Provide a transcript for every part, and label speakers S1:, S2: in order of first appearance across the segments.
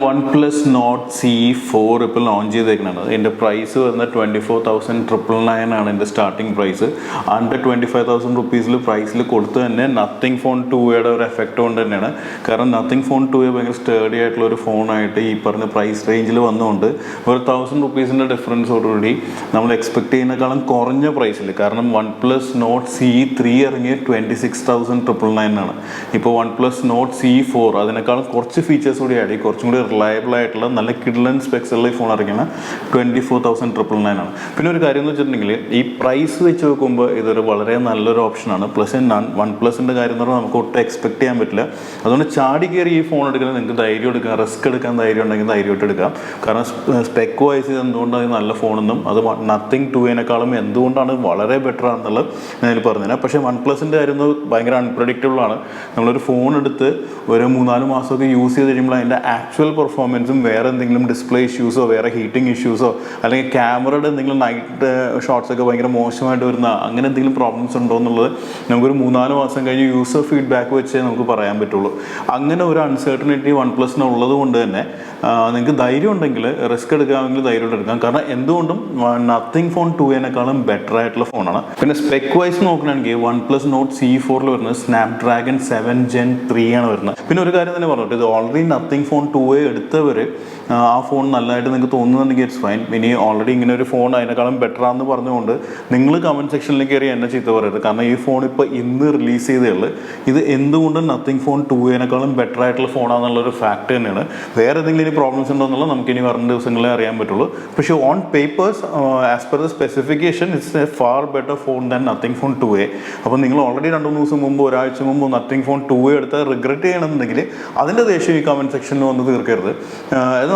S1: OnePlus Nord C4 ഇപ്പോൾ launch ചെയ്തേക്കുന്നത്. എൻ്റെ പ്രൈസ് വരുന്നത് 24,999 ആണ് എൻ്റെ സ്റ്റാർട്ടിങ് പ്രൈസ്. അണ്ടർ 25,000 റുപ്പീസിൽ പ്രൈസിൽ കൊടുത്ത് തന്നെ നത്തിങ് ഫോൺ 2യുടെ ഒരു എഫക്റ്റ് കൊണ്ട് തന്നെയാണ്. കാരണം നത്തിങ് ഫോൺ 2 ഭയങ്കര സ്റ്റേഡി ആയിട്ടുള്ള ഒരു ഫോണായിട്ട് ഈ പറഞ്ഞ പ്രൈസ് റേഞ്ചിൽ വന്നുകൊണ്ട് ഒരു 1,000 റുപ്പീസിൻ്റെ ഡിഫറൻസോടുകൂടി നമ്മൾ എക്സ്പെക്ട് ചെയ്യുന്നതിനേക്കാളും കുറഞ്ഞ പ്രൈസിൽ. കാരണം OnePlus Nord C3 ഇറങ്ങിയ 26,999 ആണ്. ഇപ്പോൾ OnePlus Nord C4 അതിനേക്കാളും കുറച്ച് ഫീച്ചേഴ്സ് കൂടി ആഡ് ചെയ്യും, കുറച്ചും കൂടി റിലയബിൾ ആയിട്ടുള്ള നല്ല കിഡ്ലൻ സ്പെക്സ് ഉള്ള ഈ ഫോൺ ഇറങ്ങിയാണ് 24,999 ആണ്. പിന്നെ ഒരു കാര്യം എന്ന് വെച്ചിട്ടുണ്ടെങ്കിൽ ഈ പ്രൈസ് വെച്ച് നോക്കുമ്പോൾ ഇതൊരു വളരെ നല്ലൊരു ഓപ്ഷനാണ്. പ്ലസ് OnePlusൻ്റെ കാര്യം എന്ന് പറഞ്ഞാൽ നമുക്ക് ഒട്ടും എക്സ്പെക്ട് ചെയ്യാൻ പറ്റില്ല. അതുകൊണ്ട് ചാടി കയറി ഈ ഫോൺ എടുക്കുന്നത് നിങ്ങൾക്ക് ധൈര്യം എടുക്കാം, റിസ്ക് എടുക്കാൻ ധൈര്യം ഉണ്ടെങ്കിൽ ധൈര്യമായിട്ട് എടുക്കാം. കാരണം സ്പെക്ക് വൈസ് എന്തുകൊണ്ടാണ് നല്ല ഫോണെന്നും അത് നത്തിങ് 2നെക്കാളും എന്തുകൊണ്ടാണ് വളരെ ബെറ്റർ ആണെന്നുള്ളത് ഞാൻ പറഞ്ഞുതരാം. പക്ഷേ OnePlusൻ്റെ കാര്യം ഭയങ്കര അൺപ്രഡിക്റ്റബിൾ ആണ്. നമ്മളൊരു ഫോൺ എടുത്ത് ഒരു 3-4 മാസമൊക്കെ യൂസ് ചെയ്ത് കഴിയുമ്പോൾ അതിൻ്റെ ആക്ച്വൽ പെർഫോമൻസും വേറെ എന്തെങ്കിലും ഡിസ്പ്ലേ ഇഷ്യൂസോ വേറെ ഹീറ്റിംഗ് ഇഷ്യൂസോ അല്ലെങ്കിൽ ക്യാമറയുടെ എന്തെങ്കിലും നൈറ്റ് ഷോട്ട്സൊക്കെ ഭയങ്കര മോശമായിട്ട് വരുന്ന അങ്ങനെ എന്തെങ്കിലും പ്രോബ്ലംസ് ഉണ്ടോ എന്നുള്ളത് നമുക്കൊരു 3-4 മാസം കഴിഞ്ഞ് യൂസർ ഫീഡ്ബാക്ക് വെച്ചേ നമുക്ക് പറയാൻ പറ്റുള്ളൂ. അങ്ങനെ ഒരു അൺസർട്ടനിറ്റി OnePlusന് ഉള്ളത് കൊണ്ട് തന്നെ നിങ്ങൾക്ക് ധൈര്യം ഉണ്ടെങ്കിൽ റിസ്ക് എടുക്കാമെങ്കിൽ ധൈര്യമായിട്ട് എടുക്കാം. കാരണം എന്തുകൊണ്ടും നത്തിങ് ഫോൺ 2നെക്കാളും ബെറ്റർ ആയിട്ടുള്ള ഫോണാണ്. പിന്നെ സ്പെക്ക് വൈസ് നോക്കുകയാണെങ്കിൽ OnePlus Nord C4 വരുന്നത് Snapdragon 7 Gen 3 ആണ് വരുന്നത്. പിന്നെ ഒരു കാര്യം തന്നെ പറഞ്ഞിട്ട് ഇത് ഓൾറെഡി നത്തിങ് ഫോൺ 2 എടുത്തവർ ആ ഫോൺ നല്ലതായിട്ട് നിങ്ങൾക്ക് തോന്നുന്നുണ്ടെങ്കിൽ ഇറ്റ്സ് ഫൈൻ. ഇനി ഓൾറെഡി ഇങ്ങനെ ഒരു ഫോൺ അതിനേക്കാളും ബെറ്റർ ആണെന്ന് പറഞ്ഞുകൊണ്ട് നിങ്ങൾ കമൻറ്റ് സെക്ഷനിൽ കയറി എന്നെ ചീത്ത പറയരുത്. കാരണം ഈ ഫോൺ ഇപ്പോൾ ഇന്ന് റിലീസ് ചെയ്തേ ഉള്ളൂ. ഇത് എന്തുകൊണ്ടും നത്തിങ് ഫോൺ 2നെക്കാളും ബെറ്റർ ആയിട്ടുള്ള ഫോണാണെന്നുള്ളൊരു ഫാക്ട് തന്നെയാണ്. വേറെ എന്തെങ്കിലും ഇനി പ്രോബ്ലംസ് ഉണ്ടോ എന്നുള്ളത് നമുക്ക് ഇനി വരുന്ന ദിവസങ്ങളെ അറിയാൻ പറ്റുള്ളൂ. പക്ഷേ on papers as per the specification it's A far better phone than nothing phone 2. അപ്പോൾ നിങ്ങൾ ഓൾറെഡി 2-3 ദിവസം മുമ്പ് ഒരാഴ്ച മുമ്പ് നത്തിങ് ഫോൺ 2 എടുത്ത് റിഗ്രറ്റ് ചെയ്യണമെന്നുണ്ടെങ്കിൽ അതിൻ്റെ ദേഷ്യം ഈ കമൻറ്റ് സെക്ഷനിൽ വന്ന് തീർക്കരുത്.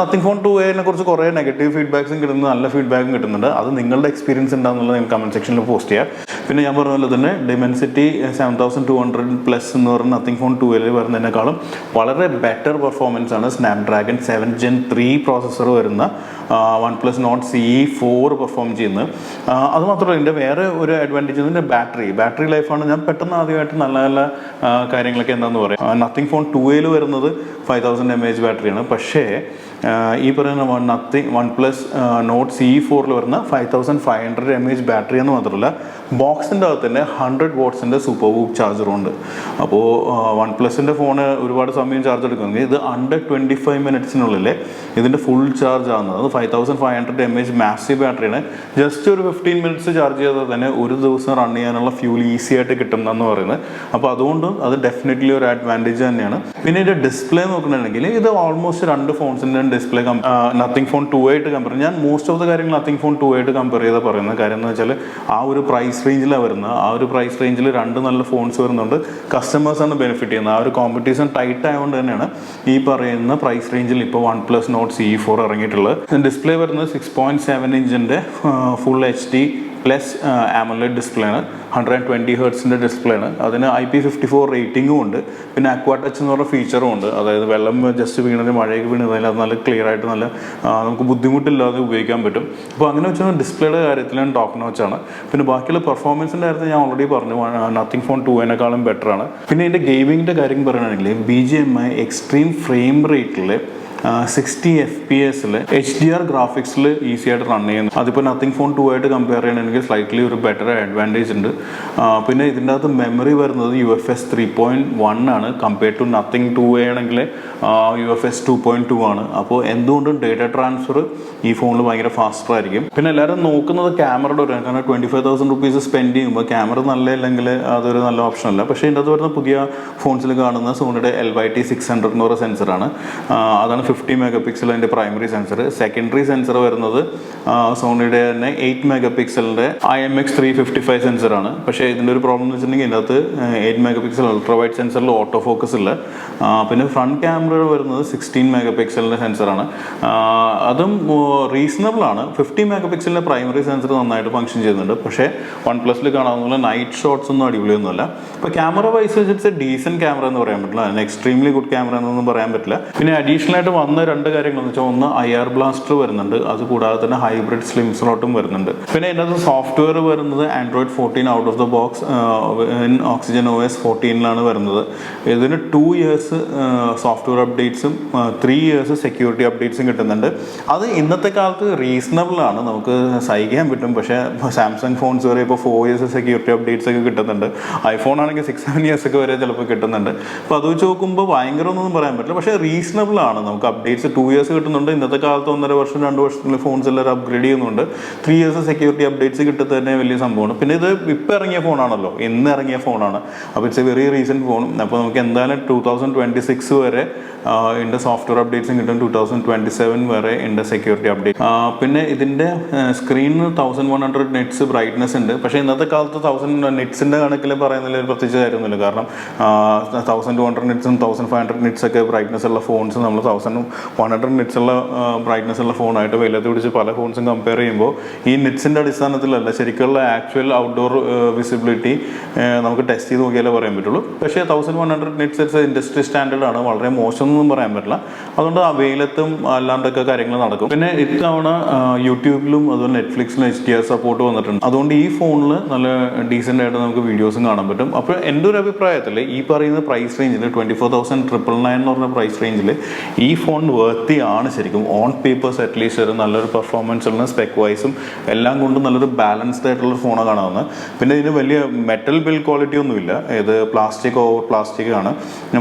S1: നത്തിങ് ഫോൺ 2നെ കുറിച്ച് കുറേ നെഗറ്റീവ് ഫീഡ്ബാക്സും കിട്ടുന്നു, നല്ല ഫീഡ്ബാക്കും കിട്ടുന്നുണ്ട്. അത് നിങ്ങളുടെ എക്സ്പീരിയൻസ് ഉണ്ടാകുന്നുള്ളത് നിങ്ങൾ കമൻറ്റ് സെക്ഷനിൽ പോസ്റ്റ് ചെയ്യുക. പിന്നെ ഞാൻ പറഞ്ഞ പോലെ തന്നെ Dimensity 7200+ എന്ന് പറഞ്ഞ നത്തിങ് ഫോൺ 2 വരുന്നതിനേക്കാളും വളരെ ബെറ്റർ പെർഫോമൻസ് ആണ് Snapdragon 7 Gen 3 പ്രോസസ്സർ വരുന്ന OnePlus Nord C4 പെർഫോം ചെയ്യുന്നത്. അതുമാത്രമല്ല ഇതിൻ്റെ വേറെ ഒരു അഡ്വാൻറ്റേജ് ഇതിൻ്റെ ബാറ്ററി ലൈഫാണ്. ഞാൻ പെട്ടെന്ന് ആദ്യമായിട്ട് നല്ല നല്ല കാര്യങ്ങളൊക്കെ എന്താണെന്ന് പറയാം. നത്തിങ് ഫോൺ 2 വരുന്നത് 5000 mAh ബാറ്ററിയാണ്. പക്ഷേ ഈ പറയുന്ന OnePlus Nord C4 വരുന്ന 5500 mAh ബാറ്ററി എന്ന് മാത്രമല്ല ബോക്സിൻ്റെ അകത്ത് തന്നെ 100 വാട്ട്സിൻ്റെ സൂപ്പർ വൂക്ക് ചാർജറും ഉണ്ട്. അപ്പോൾ OnePlusൻ്റെ ഫോണ് ഒരുപാട് സമയം ചാർജ് എടുക്കുമെങ്കിൽ ഇത് അണ്ടർ 25 മിനിറ്റ്സിനുള്ളിൽ ഇതിൻ്റെ ഫുൾ ചാർജ് ആകുന്നത്. അത് 5500 mAh മാസീവ് ബാറ്ററിയാണ്. ജസ്റ്റ് ഒരു 15 മിനിറ്റ്സ് ചാർജ് ചെയ്താൽ തന്നെ ഒരു ദിവസം റൺ ചെയ്യാനുള്ള ഫ്യൂൽ ഈസി ആയിട്ട് കിട്ടുന്നതെന്ന് പറയുന്നത്. അപ്പോൾ അതുകൊണ്ട് അത് ഡെഫിനറ്റ്ലി ഒരു അഡ്വാൻറ്റേജ് തന്നെയാണ്. പിന്നെ ഇതിൻ്റെ ഡിസ്പ്ലേ നോക്കുകയാണെങ്കിൽ ഇത് ഓൾമോസ്റ്റ് 2 ഫോൺസിൻ്റെ ഡിസ്പ്ലേ നത്തിങ് ഫോൺ 2 ആയിട്ട് കമ്പയർ. ഞാൻ മോസ്റ്റ് ഓഫ് ദ കാര്യങ്ങൾ നത്തിങ് ഫോൺ 2 ആയിട്ട് കമ്പയർ ചെയ്താൽ പറയുന്നത് കാര്യം എന്ന് വെച്ചാൽ ആ ഒരു പ്രൈസ് റേഞ്ചിലാണ് വരുന്നത്. ആ ഒരു പ്രൈസ് റേഞ്ചിൽ 2 നല്ല ഫോൺസ് വരുന്നുണ്ട്. കസ്റ്റമേഴ്സാണ് ബെനിഫിറ്റ് ചെയ്യുന്നത്. ആ ഒരു കോമ്പറ്റീഷൻ ടൈറ്റ് ആയതുകൊണ്ട് തന്നെയാണ് ഈ പറയുന്ന പ്രൈസ് റേഞ്ചിൽ ഇപ്പോൾ OnePlus Nord C4 ഇറങ്ങിയിട്ടുള്ളത്. ഡിസ്പ്ലേ വരുന്നത് 6.7 ഇഞ്ചിൻ്റെ full HD plus AMOLED display ആണ്. 120 ഹെർട്സിൻ്റെ ഡിസ്പ്ലേ ആണ്. അതിന് IP54 റേറ്റിംഗും ഉണ്ട്. പിന്നെ അക്വാ ടച്ച് എന്ന് പറഞ്ഞ ഫീച്ചറും ഉണ്ട്. അതായത് വെള്ളം ജസ്റ്റ് വീണത് മഴയൊക്കെ വീണതിൽ അത് നല്ല ക്ലിയർ ആയിട്ട് നല്ല നമുക്ക് ബുദ്ധിമുട്ടില്ലാതെ ഉപയോഗിക്കാൻ പറ്റും. അപ്പോൾ അങ്ങനെ വെച്ചാൽ ഡിസ്പ്ലേയുടെ കാര്യത്തിലാണ് ടോപ്പ് നോച്ചാണ്. പിന്നെ ബാക്കിയുള്ള പെർഫോമൻസിൻ്റെ കാര്യത്തിൽ ഞാൻ ഓൾറെഡി പറഞ്ഞു നത്തിങ് ഫോൺ 2നെക്കാളും ബെറ്റർ ആണ്. പിന്നെ ഇതിൻ്റെ ഗെയിമിങ്ങിൻ്റെ കാര്യം പറയുകയാണെങ്കിൽ BGMI എക്സ്ട്രീം ഫ്രെയിം റേറ്റിൽ 60 FPS HDR ഗ്രാഫിക്സിൽ ഈസി ആയിട്ട് റൺ ചെയ്യുന്നു. അതിപ്പോൾ നത്തിങ് ഫോൺ 2 ആയിട്ട് കമ്പയർ ചെയ്യണമെങ്കിൽ സ്ലൈറ്റ്ലി ഒരു ബെറ്റർ അഡ്വാൻറ്റേജ് ഉണ്ട്. പിന്നെ ഇതിൻ്റെ അകത്ത് മെമ്മറി വരുന്നത് UFS 3.1 ആണ്. കമ്പയർഡ് ടു നത്തിങ് 2 ആണെങ്കിൽ UFS 2.2 ആണ്. അപ്പോൾ എന്തുകൊണ്ടും ഡേറ്റ ട്രാൻസ്ഫർ ഈ ഫോണിൽ ഭയങ്കര ഫാസ്റ്റർ ആയിരിക്കും. പിന്നെ എല്ലാവരും നോക്കുന്നത് ക്യാമറയുടെ ഒരു, കാരണം 25,000 റുപ്പീസ് സ്പെൻഡ് ചെയ്യുമ്പോൾ ക്യാമറ നല്ലതല്ലെങ്കിൽ അതൊരു നല്ല ഓപ്ഷൻ അല്ല. പക്ഷേ ഇതിൻ്റെ അകത്ത് വരുന്ന പുതിയ ഫോൺസിൽ കാണുന്ന സോണിയുടെ LYT600 എന്ന് പറയുന്ന സെൻസറാണ്. അതാണ് 50 മെഗാ അതിൻ്റെ പ്രൈമറി സെൻസർ. സെക്കൻഡറി സെൻസർ വരുന്നത് സോണിയുടെ തന്നെ 8 മെഗാ IMX355 സെൻസറാണ്. പക്ഷേ ഇതിൻ്റെ ഒരു പ്രോബ്ലം എന്ന് വെച്ചിട്ടുണ്ടെങ്കിൽ ഇതിനകത്ത് 8 മെഗാ അൾട്രാ വൈഡ് സെൻസറിൽ ഓട്ടോ ഫോക്കസ് ഇല്ല. പിന്നെ ഫ്രണ്ട് ക്യാമറ വരുന്നത് 16 മെഗാ സെൻസറാണ്. അതും റീസണബിൾ ആണ്. 50 മെഗാ പ്രൈമറി സെൻസർ നന്നായിട്ട് ഫംഗ്ഷൻ ചെയ്യുന്നുണ്ട്. പക്ഷേ OnePlusൽ കാണാവുന്ന നൈറ്റ് ഷോട്ട്സ് ഒന്നും അടിപൊളിയൊന്നുമല്ല. ഇപ്പോൾ camera vice it's A decent camera എന്ന് പറയാൻ പറ്റില്ല. എക്സ്ട്രീംലി ഗുഡ് ക്യാമറ എന്നൊന്നും പറയാൻ പറ്റില്ല. പിന്നെ അഡീഷണൽ ആയിട്ട് വന്ന രണ്ട് കാര്യങ്ങളെന്ന് വെച്ചാൽ ഒന്ന് IR ബ്ലാസ്റ്റർ വരുന്നുണ്ട്, അതുകൂടാതെ തന്നെ ഹൈബ്രിഡ് സ്ലിം സ്ലോട്ടും വരുന്നുണ്ട്. പിന്നെ ഇതിനകത്ത് സോഫ്റ്റ്വെയർ വരുന്നത് Android 14 out of the box Oxygen OS 14 വരുന്നത്. ഇതിന് 2 years സോഫ്റ്റ്വെയർ അപ്ഡേറ്റ്സും 3 years സെക്യൂരിറ്റി അപ്ഡേറ്റ്സും കിട്ടുന്നുണ്ട്. അത് ഇന്നത്തെ കാലത്ത് റീസണബിൾ ആണ്, നമുക്ക് സഹിക്കാൻ പറ്റും. പക്ഷേ സാംസങ് ഫോൺസ് വരെ ഇപ്പോൾ 4 years സെക്യൂരിറ്റി അപ്ഡേറ്റ്സ് ഒക്കെ കിട്ടുന്നുണ്ട്. ഐഫോൺ ആണെങ്കിൽ 6-7 years ഒക്കെ വരെ ചിലപ്പോൾ കിട്ടുന്നുണ്ട്. അപ്പോൾ അത് വെച്ച് നോക്കുമ്പോൾ ഭയങ്കര ഒന്നും പറയാൻ പറ്റില്ല, പക്ഷേ റീസണബിൾ ആണ്. നമുക്ക് അപ്ഡേറ്റ്സ് 2 years കിട്ടുന്നുണ്ട്. ഇന്നത്തെ കാലത്ത് 1.5 വർഷം 2 വർഷത്തിനുള്ളിൽ ഫോൺസ് എല്ലാവരും അപ്ഗ്രേഡ് ചെയ്യുന്നുണ്ട്. 3 years സെക്യൂരിറ്റി അപ്ഡേറ്റ്സ് കിട്ടുന്നത് തന്നെ വലിയ സംഭവമാണ്. പിന്നെ ഇത് ഇപ്പോൾ ഇറങ്ങിയ ഫോണാണല്ലോ, ഇന്ന് ഇറങ്ങിയ ഫോണാണ്. അപ്പോൾ it's A very recent phone. അപ്പോൾ നമുക്ക് എന്തായാലും 2026 വരെ ഇതിൻ്റെ സോഫ്റ്റ്വെയർ അപ്ഡേറ്റ്സും കിട്ടും. 2027 വരെ ഇതിൻ്റെ സെക്യൂരിറ്റി അപ്ഡേറ്റ്. പിന്നെ ഇതിൻ്റെ സ്ക്രീനിന് 1100 നിറ്റ്സ് ബ്രൈറ്റ്നസ് ഉണ്ട്. പക്ഷേ ഇന്നത്തെ കാലത്ത് 1000 നിറ്റ്സിൻ്റെ കണക്കിൽ പറയുന്നതിൽ ഒരു പ്രത്യേകിച്ച് കാര്യമൊന്നുമില്ല. കാരണം 1200 നിറ്റ്സും 1500 നിറ്റ്സ് ഒക്കെ ബ്രൈറ്റ്നസ് ഉള്ള ഫോൺസ് നമ്മൾ 1100 നിറ്റ്സ് ഉള്ള ബ്രൈറ്റ്നസ് ഉള്ള ഫോണായിട്ട് വെയിലത്ത് പിടിച്ച് പല ഫോൺസും കമ്പയർ ചെയ്യുമ്പോൾ ഈ നിറ്റ്സിൻ്റെ അടിസ്ഥാനത്തിലല്ല, ശരിക്കുള്ള ആക്ച്വൽ ഔട്ട്ഡോർ വിസിബിലിറ്റി നമുക്ക് ടെസ്റ്റ് ചെയ്ത് നോക്കിയാലേ പറയാൻ പറ്റുള്ളൂ. പക്ഷേ 1100 നിറ്റ്സ് ഇൻഡസ്ട്രി സ്റ്റാൻഡേർഡ് ആണ്, വളരെ മോശം ഒന്നും പറയാൻ പറ്റില്ല. അതുകൊണ്ട് ആ വെയിലത്തും അല്ലാണ്ടൊക്കെ കാര്യങ്ങൾ നടക്കും. പിന്നെ ഇത്തവണ യൂട്യൂബിലും അതുപോലെ നെറ്റ്ഫ്ലിക്സിലും HDR സപ്പോർട്ട് വന്നിട്ടുണ്ട്. അതുകൊണ്ട് ഈ ഫോണിൽ നല്ല ഡീസൻ്റ് ആയിട്ട് നമുക്ക് വീഡിയോസും കാണാൻ പറ്റും. അപ്പോൾ എൻ്റെ ഒരു അഭിപ്രായത്തിൽ ഈ പറയുന്ന പ്രൈസ് റേഞ്ചിൽ 24,999 എന്ന് പറഞ്ഞ പ്രൈസ് റേഞ്ചിൽ ഈ ഫോൺ വർത്തി ആണ് ശരിക്കും. ഓൺ പേപ്പേഴ്സ് അറ്റ്ലീസ്റ്റ് ഒരു നല്ലൊരു പെർഫോമൻസ് ഉള്ള സ്പെക് വൈസും എല്ലാം കൊണ്ടും നല്ലൊരു ബാലൻസ്ഡ് ആയിട്ടുള്ള ഫോണാണ് കാണാവുന്നത്. പിന്നെ ഇതിന് വലിയ മെറ്റൽ ബിൽഡ് ക്വാളിറ്റി ഒന്നുമില്ല, ഇത് പ്ലാസ്റ്റിക് ഓവർ പ്ലാസ്റ്റിക് ആണ്.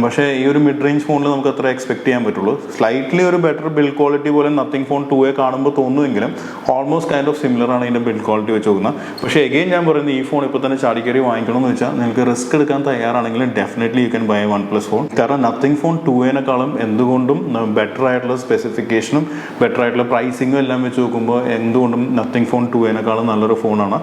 S1: പക്ഷേ ഈ ഒരു മിഡ് റേഞ്ച് ഫോണിൽ നമുക്ക് അത്ര എക്സ്പെക്ട് ചെയ്യാൻ പറ്റുള്ളൂ. സ്ലൈറ്റ്ലി ഒരു ബെറ്റർ ബിൽഡ് ക്വാളിറ്റി പോലെ നത്തിങ് ഫോൺ 2A കാണുമ്പോൾ തോന്നുമെങ്കിലും ഓൾമോസ്റ്റ് കൈൻഡ് ഓഫ് സിമിലർ ആണ് ഇതിൻ്റെ ബിൽഡ് ക്വാളിറ്റി വെച്ച് നോക്കുന്നത്. പക്ഷേ എഗെയിൻ ഞാൻ പറയുന്നത് ഈ ഫോൺ ഇപ്പോൾ തന്നെ ചാടിക്കറി വാങ്ങിക്കണമെന്ന് വെച്ചാൽ നിങ്ങൾക്ക് റിസ്ക് എടുക്കാൻ തയ്യാറാണെങ്കിൽ definitely you can buy OnePlus phone. കാരണം നത്തിങ് ഫോൺ 2A എന്തുകൊണ്ടും ബെറ്റർ ആയിട്ടുള്ള സ്പെസിഫിക്കേഷനും ബെറ്റർ ആയിട്ടുള്ള പ്രൈസിങ്ങും എല്ലാം വെച്ച് നോക്കുമ്പോൾ എന്തുകൊണ്ടും നത്തിങ് ഫോൺ 2A നല്ലൊരു ഫോണാണ്.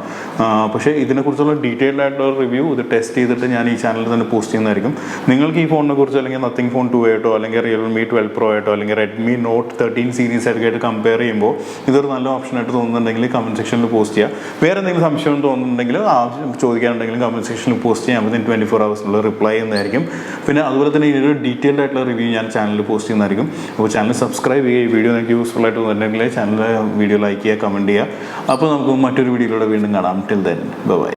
S1: പക്ഷേ ഇതിനെക്കുറിച്ചുള്ള ഡീറ്റെയിൽഡ് ആയിട്ടുള്ള റിവ്യൂ ഇത് ടെസ്റ്റ് ചെയ്തിട്ട് ഞാൻ ഈ ചാനലിൽ തന്നെ പോസ്റ്റ് ചെയ്യുന്നതായിരിക്കും. നിങ്ങൾക്ക് ഈ ഫോണിനെ കുറിച്ച് അല്ലെങ്കിൽ നത്തിങ് ഫോൺ 2A ആയിട്ടോ അല്ലെങ്കിൽ Realme 12 Pro ആയിട്ടോ അല്ലെങ്കിൽ Redmi Note 13 സീരീസ് ആയിട്ട് കമ്പയർ ചെയ്യുമ്പോൾ ഇതൊരു നല്ല ഓപ്ഷനായിട്ട് തോന്നുന്നുണ്ടെങ്കിൽ കമൻറ്റ് സെക്ഷനിൽ പോസ്റ്റ് ചെയ്യുക. വേറെ എന്തെങ്കിലും സംശയം തോന്നുന്നുണ്ടെങ്കിൽ ചോദിക്കാനുണ്ടെങ്കിലും കമൻറ്റ് സെക്ഷനിൽ പോസ്റ്റ് ചെയ്യാൻ വിത്തിൻ 24 hours റിപ്ലൈ ചെയ്യുന്നതായിരിക്കും. പിന്നെ അതുപോലെ തന്നെ ഇതിനൊരു ഡീറ്റെയിൽഡ് ആയിട്ടുള്ള റിവ്യൂ ഞാൻ ചാനലിൽ പോസ്റ്റ് ചെയ്യുന്നതായിരിക്കും. അപ്പോൾ ചാനൽ സബ്സ്ക്രൈബ് ചെയ്യുക. ഈ വീഡിയോ നിങ്ങൾക്ക് യൂസ്ഫുൾ ആയിട്ട് തോന്നുന്നുണ്ടെങ്കിൽ ചാനൽ വീഡിയോ ലൈക്ക് ചെയ്യുക, കമൻറ്റ് ചെയ്യുക. അപ്പോൾ നമുക്ക് മറ്റൊരു വീഡിയോയിലൂടെ വീണ്ടും കാണാം. Till then bye.